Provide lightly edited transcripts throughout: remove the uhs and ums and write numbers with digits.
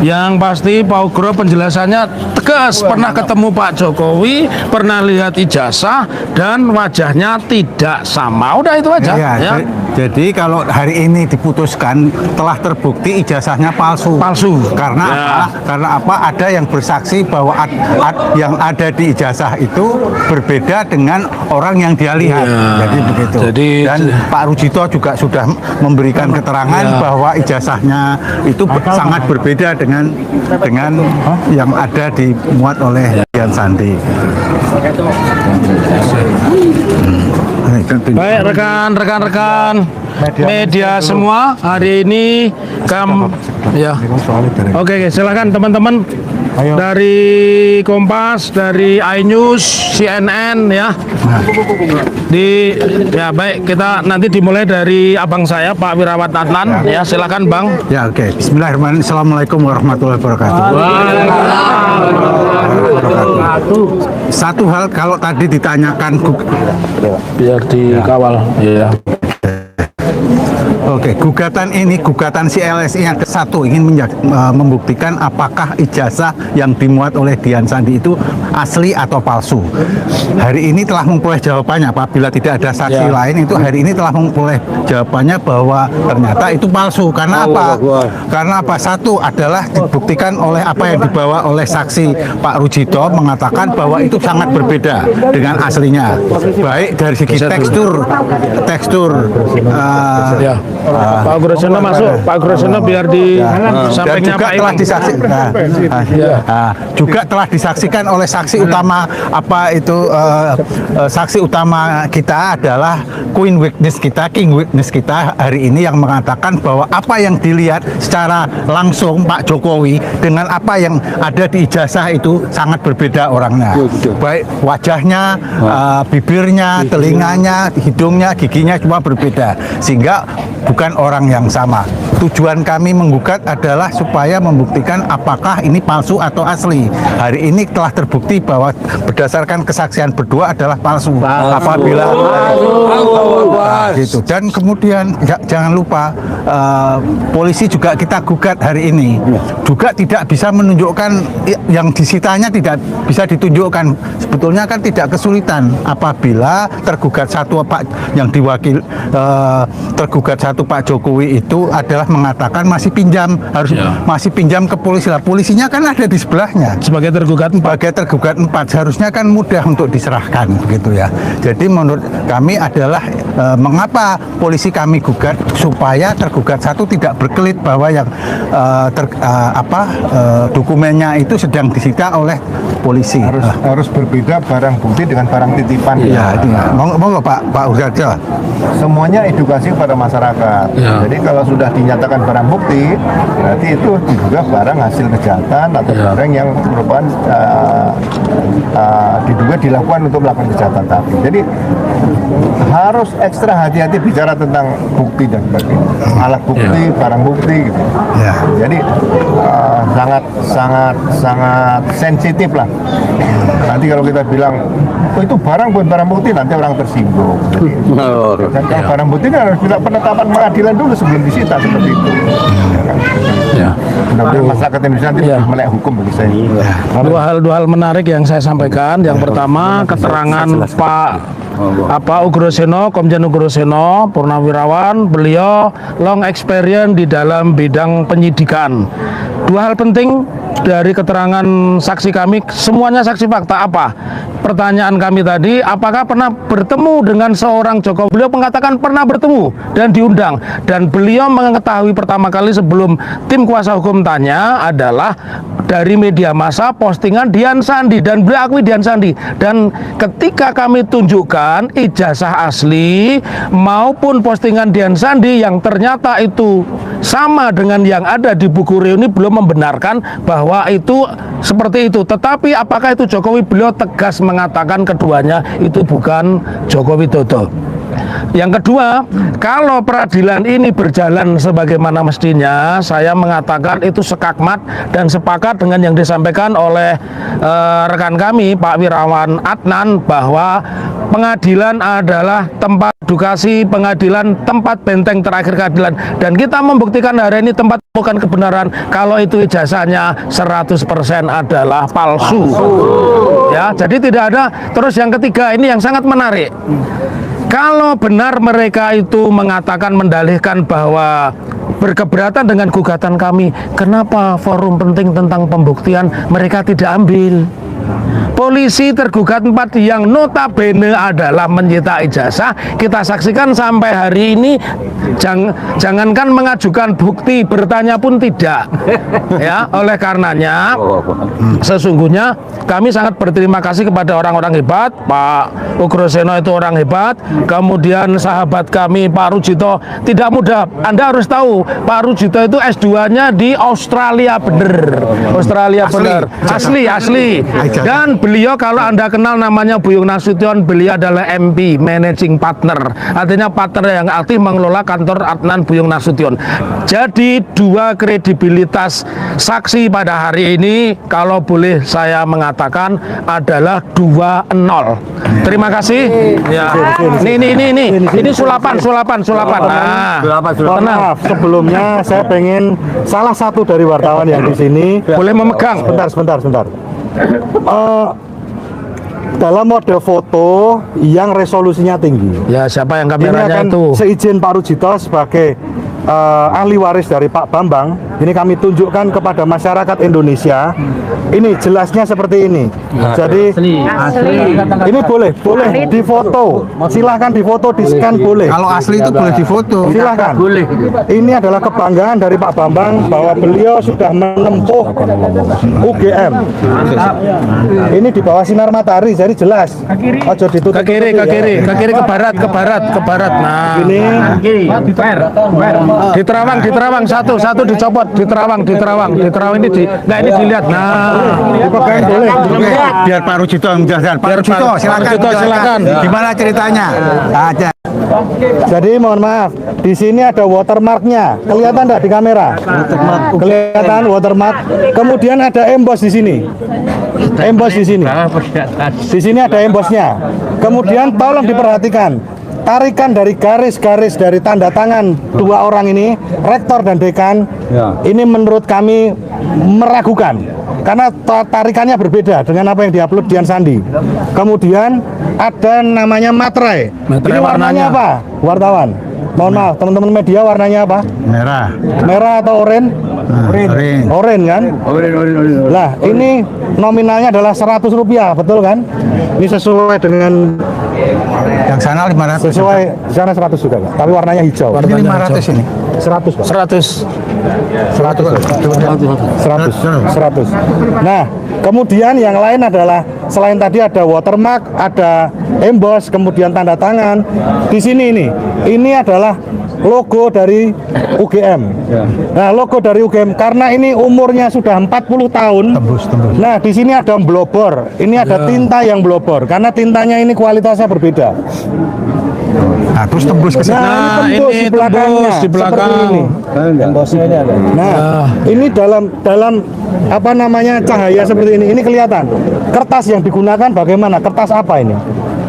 Yang pasti Pak Ugro penjelasannya tegas, pernah ketemu Pak Jokowi, pernah lihat ijazah dan wajahnya tidak sama. Udah itu aja. Ya. Jadi kalau hari ini diputuskan telah terbukti ijazahnya palsu. Palsu. Karena apa? Karena apa? Ada yang bersaksi bahwa yang ada di ijazah itu berbeda dengan orang yang dia lihat. Jadi begitu. Dan Pak Rujito juga sudah memberikan keterangan bahwa ijazahnya itu sangat berbeda dengan yang ada dimuat oleh Dian Sandi. Baik rekan-rekan media semua, hari ini Oke, silakan teman-teman dari Kompas, dari iNews, CNN ya. Baik, kita nanti dimulai dari abang saya Pak Wirawan Adnan ya, silakan Bang. Ya, oke. Bismillahirrahmanirrahim. Assalamualaikum warahmatullahi wabarakatuh. Satu hal, kalau tadi ditanyakan biar dikawal ya. Oke, gugatan si LSI yang ke-1 ingin membuktikan apakah ijazah yang dimuat oleh Dian Sandi itu asli atau palsu. Hari ini telah memperoleh jawabannya. Apabila tidak ada saksi lain, itu hari ini telah memperoleh jawabannya bahwa ternyata itu palsu. Karena apa? Karena apa? Satu adalah dibuktikan oleh apa yang dibawa oleh saksi Pak Rujito, mengatakan bahwa itu sangat berbeda dengan aslinya. Baik dari segi tekstur. Pak Grosono masuk, Pak Grosono biar disampaikan juga telah disaksikan. Juga telah disaksikan oleh saksi utama saksi utama kita adalah King Witness kita hari ini yang mengatakan bahwa apa yang dilihat secara langsung Pak Jokowi dengan apa yang ada di ijazah itu sangat berbeda orangnya. Baik wajahnya, bibirnya, telinganya, hidungnya, giginya cuma berbeda. Sehingga bukan orang yang sama. Tujuan kami menggugat adalah supaya membuktikan apakah ini palsu atau asli. Hari ini telah terbukti bahwa berdasarkan kesaksian berdua adalah palsu. Apabila gitu. Dan kemudian jangan lupa polisi juga kita gugat hari ini. Juga tidak bisa menunjukkan yang disitanya, tidak bisa ditunjukkan. Sebetulnya kan tidak kesulitan apabila tergugat satu tergugat satu Pak Jokowi itu adalah mengatakan masih pinjam ke polisi. Lah polisinya kan ada di sebelahnya sebagai tergugat 4 seharusnya kan mudah untuk diserahkan begitu ya. Jadi menurut kami adalah mengapa polisi kami gugat supaya tergugat satu tidak berkelit bahwa yang dokumennya itu sedang disita oleh polisi. Harus berbeda barang bukti dengan barang titipan. Iya, monggo Pak Urgarjo. Semuanya edukasi pada masyarakat. Jadi kalau sudah dinyatakan barang bukti, berarti itu diduga barang hasil kejahatan atau barang yang merupakan diduga dilakukan untuk melakukan kejahatan tadi. Jadi harus ekstra hati-hati bicara tentang bukti dan sebagainya. Alat bukti, barang bukti gitu. Jadi sangat sensitif lah. Nanti kalau kita bilang itu barang bukan barang bukti, nanti orang tersinggung. Dan kalau barang bukti kan harus dilakukan penetapan pengadilan dulu sebelum disita seperti itu. Mudah-mudahan masyarakat Indonesia nanti melek hukum bagi saya. Dua hal menarik yang saya sampaikan. Yang pertama, keterangan Pak Ugroseno, Komjen Ugroseno Purnawirawan, beliau long experience di dalam bidang penyidikan. Dua hal penting dari keterangan saksi kami, semuanya saksi fakta. Apa? Pertanyaan kami tadi, apakah pernah bertemu dengan seorang Jokowi? Beliau mengatakan pernah bertemu dan diundang. Dan beliau mengetahui pertama kali sebelum tim kuasa hukum tanya adalah dari media massa postingan Dian Sandi, dan beliau akui Dian Sandi. Dan ketika kami tunjukkan ijazah asli maupun postingan Dian Sandi yang ternyata itu sama dengan yang ada di buku reuni, belum membenarkan bahwa itu seperti itu. Tetapi apakah itu Jokowi? Beliau tegas mengatakan keduanya itu bukan Joko Widodo. Yang kedua, kalau peradilan ini berjalan sebagaimana mestinya, saya mengatakan itu sekakmat dan sepakat dengan yang disampaikan oleh rekan kami Pak Wirawan Adnan bahwa pengadilan adalah tempat edukasi pengadilan, tempat benteng terakhir keadilan, dan kita membuktikan hari ini tempat bukan kebenaran kalau itu ijazahnya 100% adalah palsu. Ya, jadi tidak ada. Terus yang ketiga ini yang sangat menarik. Kalau benar mereka itu mengatakan, mendalihkan bahwa berkeberatan dengan gugatan kami, kenapa forum penting tentang pembuktian mereka tidak ambil? Polisi tergugat 4 yang notabene adalah menyita ijazah, kita saksikan sampai hari ini jangankan mengajukan bukti, bertanya pun tidak. Ya, oleh karenanya sesungguhnya kami sangat berterima kasih kepada orang-orang hebat. Pak Ugroseno itu orang hebat. Kemudian sahabat kami Pak Rujito, tidak mudah. Anda harus tahu Pak Rujito itu S2-nya di Australia, bener. Australia bener. Asli. Dan beliau, kalau Anda kenal namanya Buyung Nasution, beliau adalah MP, Managing Partner. Artinya partner yang aktif mengelola kantor Adnan Buyung Nasution. Jadi 2 kredibilitas saksi pada hari ini, kalau boleh saya mengatakan, adalah 2-0. Terima kasih. Ya. Ini sulapan. Nah, Maaf, sebelumnya saya pengen salah satu dari wartawan yang di sini boleh memegang. sebentar. Dalam mode foto yang resolusinya tinggi. Ya, siapa yang Ini kameranya akan itu? seizin Pak Rujito sebagai ahli waris dari Pak Bambang. Ini kami tunjukkan kepada masyarakat Indonesia. Ini jelasnya seperti ini. Jadi ini boleh difoto. Silahkan difoto, di scan boleh. Kalau asli itu boleh difoto. Silahkan. Boleh. Ini adalah kebanggaan dari Pak Bambang bahwa beliau sudah menempuh UGM. Ini di bawah sinar matahari, jadi jelas. Ojo ditutup. Ke kiri, ke barat. Nah, Ini di Terawang satu dicopot, di Terawang ini ini dilihat. Nah, dipegang boleh. Oke, biar Pak Rujito yang menjelaskan. Pak Rujito, silakan. Gimana ceritanya? Aja. Jadi mohon maaf, di sini ada watermarknya. Kelihatan enggak di kamera? Kelihatan watermark. Kemudian ada emboss di sini. Emboss di sini. Di sini ada embossnya. Kemudian tolong diperhatikan. Tarikan dari garis-garis dari tanda tangan 2 orang ini, rektor dan dekan, ini menurut kami meragukan karena tarikannya berbeda dengan apa yang diupload Dian Sandi. Kemudian ada namanya materai. Ini warnanya apa, wartawan? Mohon maaf, teman-teman media, warnanya apa? Merah atau oranye? Oranye kan? Lah, ini nominalnya adalah Rp100, betul kan? Ini sesuai dengan Yang sana 500. sesuai di sana 100 juga, Pak. Tapi warnanya hijau. Ini 500 ini. 100, Pak. 100. 100. Nah, kemudian yang lain adalah selain tadi ada watermark, ada emboss, kemudian tanda tangan. Di sini ini adalah logo dari UGM. Nah, logo dari UGM karena ini umurnya sudah 40 tahun. Tembus. Nah, di sini ada blobor. Ini ada tinta yang blobor karena tintanya ini kualitasnya berbeda. Nah, terus tembus ke sana. Nah, ini tembus ini di belakangnya, tembus di belakang. seperti ini. Nah, ini dalam apa namanya cahaya seperti ini. Ini kelihatan. Kertas yang digunakan bagaimana? Kertas apa ini?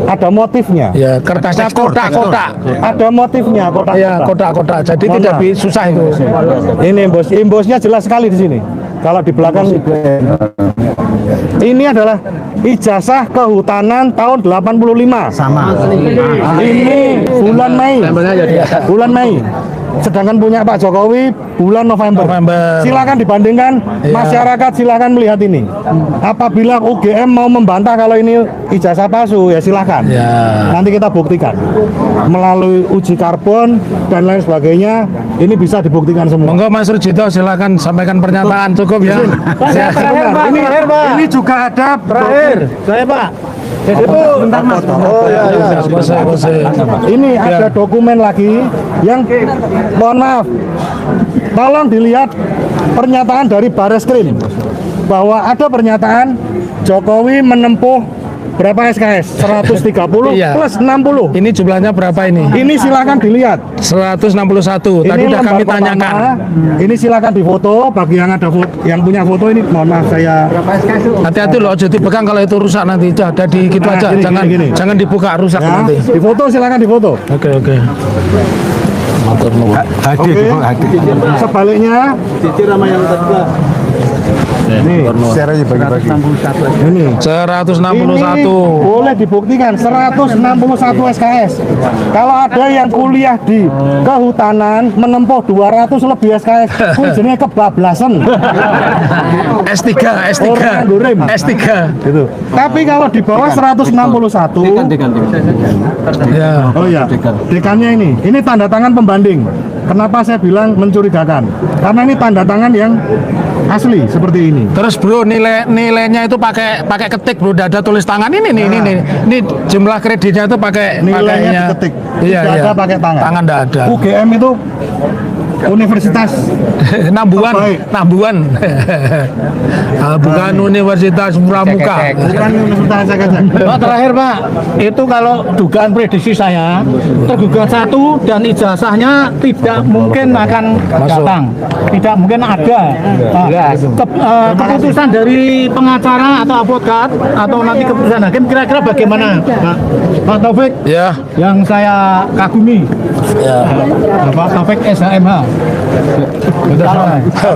Ada motifnya. Ya, kertasnya kotak-kotak. Ada motifnya kotak-kotak. Ya, kotak-kotak. Jadi Mohon tidak maaf. susah itu. Ini embossnya jelas sekali di sini. Kalau di belakang ini adalah ijazah kehutanan tahun 85. Sama. Ini bulan Mei. Sedangkan punya Pak Jokowi bulan November. Silakan dibandingkan, masyarakat silakan melihat ini. Apabila UGM mau membantah kalau ini ijazah palsu, ya silakan. Nanti kita buktikan melalui uji karbon dan lain sebagainya. Ini bisa dibuktikan semua. Monggo Mas Rujito, silakan sampaikan pernyataan, cukup ya. Ini juga ada terakhir. Saya Pak. Bentar Mas. Ini ada dokumen lagi yang mohon maaf. Tolong dilihat pernyataan dari Bareskrim bahwa ada pernyataan Jokowi menempuh berapa SKS? 130 Iya. plus 60. Ini jumlahnya berapa ini? Ini silakan dilihat. 161. Tadi Ini udah lembar kami pertama. tanyakan. Ini silakan difoto. Bagi yang ada yang punya foto ini, mohon maaf saya. Hati-hati loh, jadi pegang kalau itu rusak nanti. Ada di gitu Nah, aja. gini, jangan gini. jangan dibuka rusak Ya, nanti. difoto silakan difoto. Oke. Matur nuwun. Hadir, Oke. hadir. Sebaliknya. Nih, Share aja bagi-bagi. ini. 161. Boleh dibuktikan 161 SKS. Kalau ada yang kuliah di kehutanan menempuh 200 lebih SKS, kuwi jenenge kebablasan. S3. Orang goreng. S3. Gitu. Tapi kalau di bawah 161 Ya. oh ya, dekannya ini tanda tangan pembanding. Kenapa saya bilang mencurigakan? Karena ini tanda tangan yang asli seperti ini. Terus bro, nilainya itu pakai ketik bro, tidak ada tulis tangan ini nih, ini jumlah kreditnya itu pakai Nilainya pakainya. diketik. Iya, Tidak iya. ada pakai tangan. Tangan tidak ada. UGM itu Universitas Nambuan. Terbaik. Bukan Universitas Pramuka. bukan Universitas Cekek. Pak, terakhir Pak, itu kalau dugaan prediksi saya, tergugat satu dan ijazahnya tidak mungkin akan datang, tidak mungkin ada. Nah, keputusan dari pengacara atau advokat atau nanti keputusan hakim kira-kira bagaimana, Pak Taufik? Ya. Yang saya kagumi, Pak Taufik SHMH.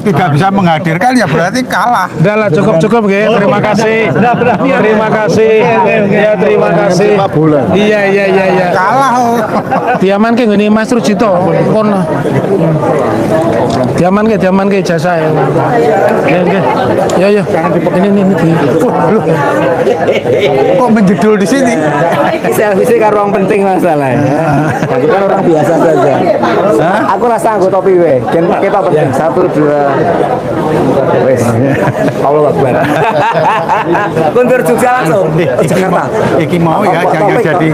Tidak bisa menghadirkan ya berarti kalah. Udah lah, cukup ya. Terima kasih. Terima kasih. Ya, terima kasih. Iya. Kalah. Oh. Diaman ke gini Mas Rujito. Kon. Diaman ke jasa ya. Oke. Ya. Ini. Kok menjedul di sini? Selfie kan ruang penting masalahnya. Aku kan orang biasa saja. Aku rasa anggota PW. Dan kita penting 1, 2. Wes. Allah Akbar. Kuntur Jogja langsung. Jakarta. Iki mau ya jangan jadi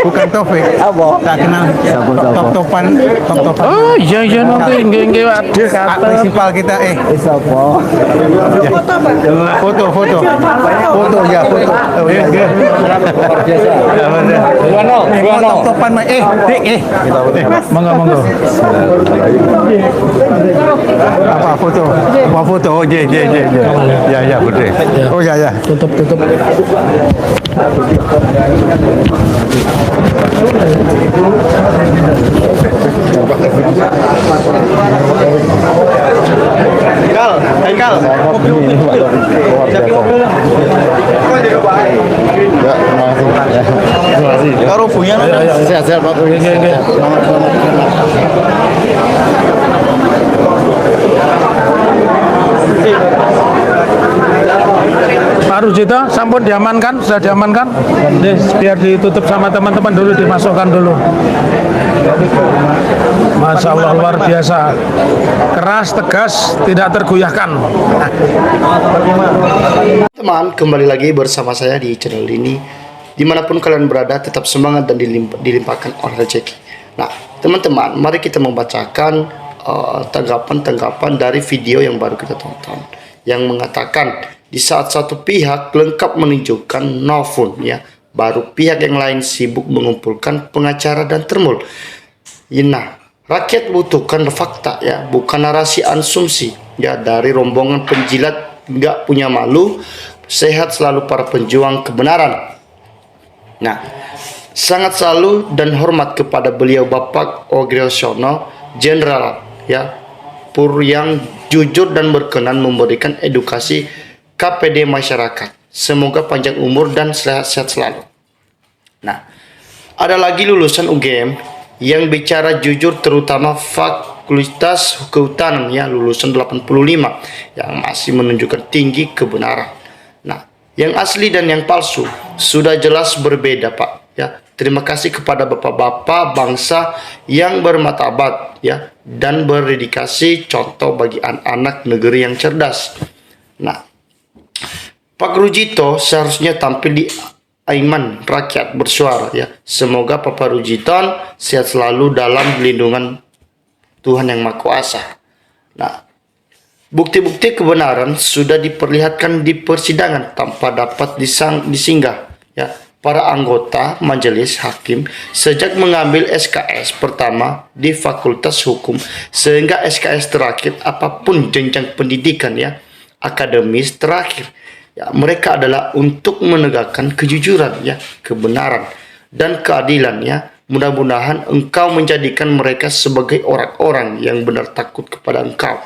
bukan Taufik. Apa? Tak kenal. Top-topan. Oh, iya nanti nggih adil Pak kata. prinsipal kita Wis apa? foto. Foto ya foto. Oh ya. Top-topan Dik. Monggo. Apa foto? Apa foto? Oh je. Ya betul. Oh ya. Tutup. Haikal. Karo punya Sehat-sehat Pak. Nggih. Pak Rujito, sampun diamankan? Sudah diamankan? Deh, biar ditutup sama teman-teman dulu, dimasukkan dulu. Masya Allah, luar biasa. Keras, tegas, tidak tergoyahkan. Teman, kembali lagi bersama saya di channel ini. Dimanapun kalian berada, tetap semangat dan dilimpahkan oleh rezeki. Nah, teman-teman, mari kita membacakan tanggapan-tanggapan dari video yang baru kita tonton, yang mengatakan di saat satu pihak lengkap menunjukkan novum, ya, baru pihak yang lain sibuk mengumpulkan pengacara dan termul. Nah, rakyat butuhkan fakta, ya, bukan narasi asumsi, ya, dari rombongan penjilat nggak punya malu. Sehat selalu para penjuang kebenaran. Nah, sangat salut dan hormat kepada beliau Bapak Ogriyosono Jenderal, ya, Pur, yang jujur dan berkenan memberikan edukasi KPD masyarakat. Semoga panjang umur dan sehat selalu. Nah, ada lagi lulusan UGM yang bicara jujur, terutama Fakultas Kehutanan, ya, lulusan 85 yang masih menunjukkan tinggi kebenaran. Nah, yang asli dan yang palsu sudah jelas berbeda, Pak, ya. Terima kasih kepada bapak-bapak bangsa yang bermartabat, ya, dan berdedikasi, contoh bagi anak-anak negeri yang cerdas. Nah, Pak Rujito seharusnya tampil di Aiman Rakyat bersuara, ya. Semoga Bapak Rujiton sehat selalu dalam lindungan Tuhan Yang Maha Kuasa. Nah, bukti-bukti kebenaran sudah diperlihatkan di persidangan tanpa dapat disinggah, ya para anggota majelis hakim sejak mengambil SKS pertama di Fakultas Hukum sehingga SKS terakhir apapun jenjang pendidikan ya akademis terakhir ya mereka adalah untuk menegakkan kejujuran ya kebenaran dan keadilan ya. Mudah-mudahan engkau menjadikan mereka sebagai orang-orang yang benar takut kepada engkau.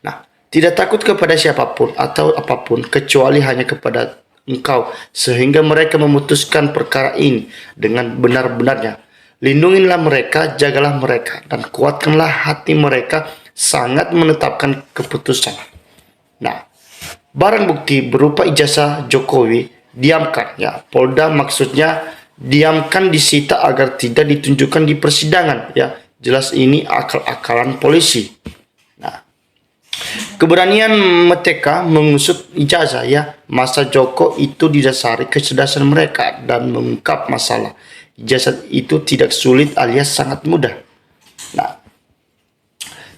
Nah, tidak takut kepada siapapun atau apapun kecuali hanya kepada engkau sehingga mereka memutuskan perkara ini dengan benar-benarnya. Lindungilah mereka, jagalah mereka dan kuatkanlah hati mereka sangat menetapkan keputusan. Nah, barang bukti berupa ijazah Jokowi diamkan ya. Polda maksudnya diamkan, disita agar tidak ditunjukkan di persidangan ya. Jelas ini akal-akalan polisi. Nah, keberanian mereka mengusut ijazah ya masa Joko itu didasari kecerdasan mereka dan mengungkap masalah. Ijazah itu tidak sulit alias sangat mudah. Nah,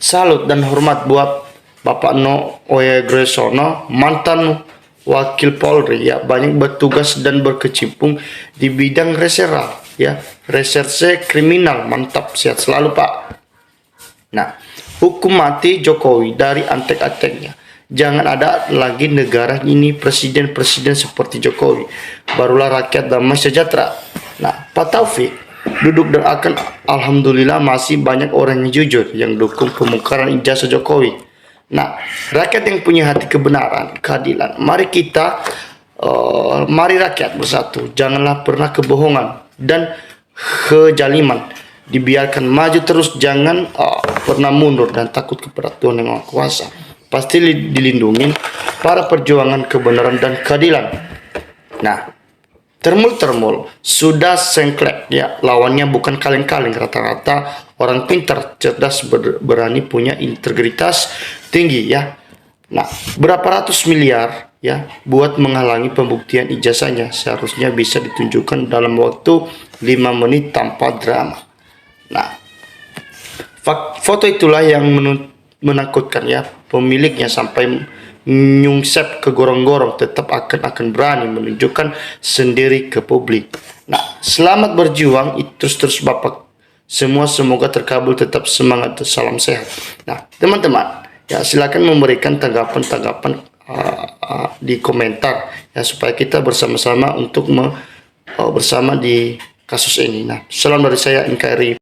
salut dan hormat buat Bapak Nugrohosono, mantan Wakil Polri ya, banyak bertugas dan berkecimpung di bidang reserse ya, reserse kriminal. Mantap, sehat selalu Pak. Nah, hukum mati Jokowi dari antek-anteknya. Jangan ada lagi negara ini presiden-presiden seperti Jokowi. Barulah rakyat damai sejahtera. Nah, Pak Taufik duduk dan akan alhamdulillah masih banyak orang yang jujur yang dukung pemungkaran ijazah Jokowi. Nah, rakyat yang punya hati kebenaran, keadilan, mari kita, mari rakyat bersatu. Janganlah pernah kebohongan dan kejaliman dibiarkan maju terus. Jangan pernah mundur dan takut kepada Tuhan yang Maha Kuasa. Pasti dilindungi para perjuangan kebenaran dan keadilan. Nah, termul sudah sengklek ya, lawannya bukan kaleng-kaleng, rata-rata orang pintar, cerdas, berani, punya integritas tinggi ya. Nah, berapa ratus miliar ya buat menghalangi pembuktian ijazahnya seharusnya bisa ditunjukkan dalam waktu 5 menit tanpa drama. Nah, foto itulah yang menakutkan ya, pemiliknya sampai nyungsep ke gorong-gorong tetap akan berani menunjukkan sendiri ke publik. Nah, selamat berjuang terus Bapak semua, semoga terkabul, tetap semangat, salam sehat. Nah, teman-teman ya silakan memberikan tanggapan di komentar ya supaya kita bersama-sama untuk bersama di kasus ini. Nah, salam dari saya NKRI.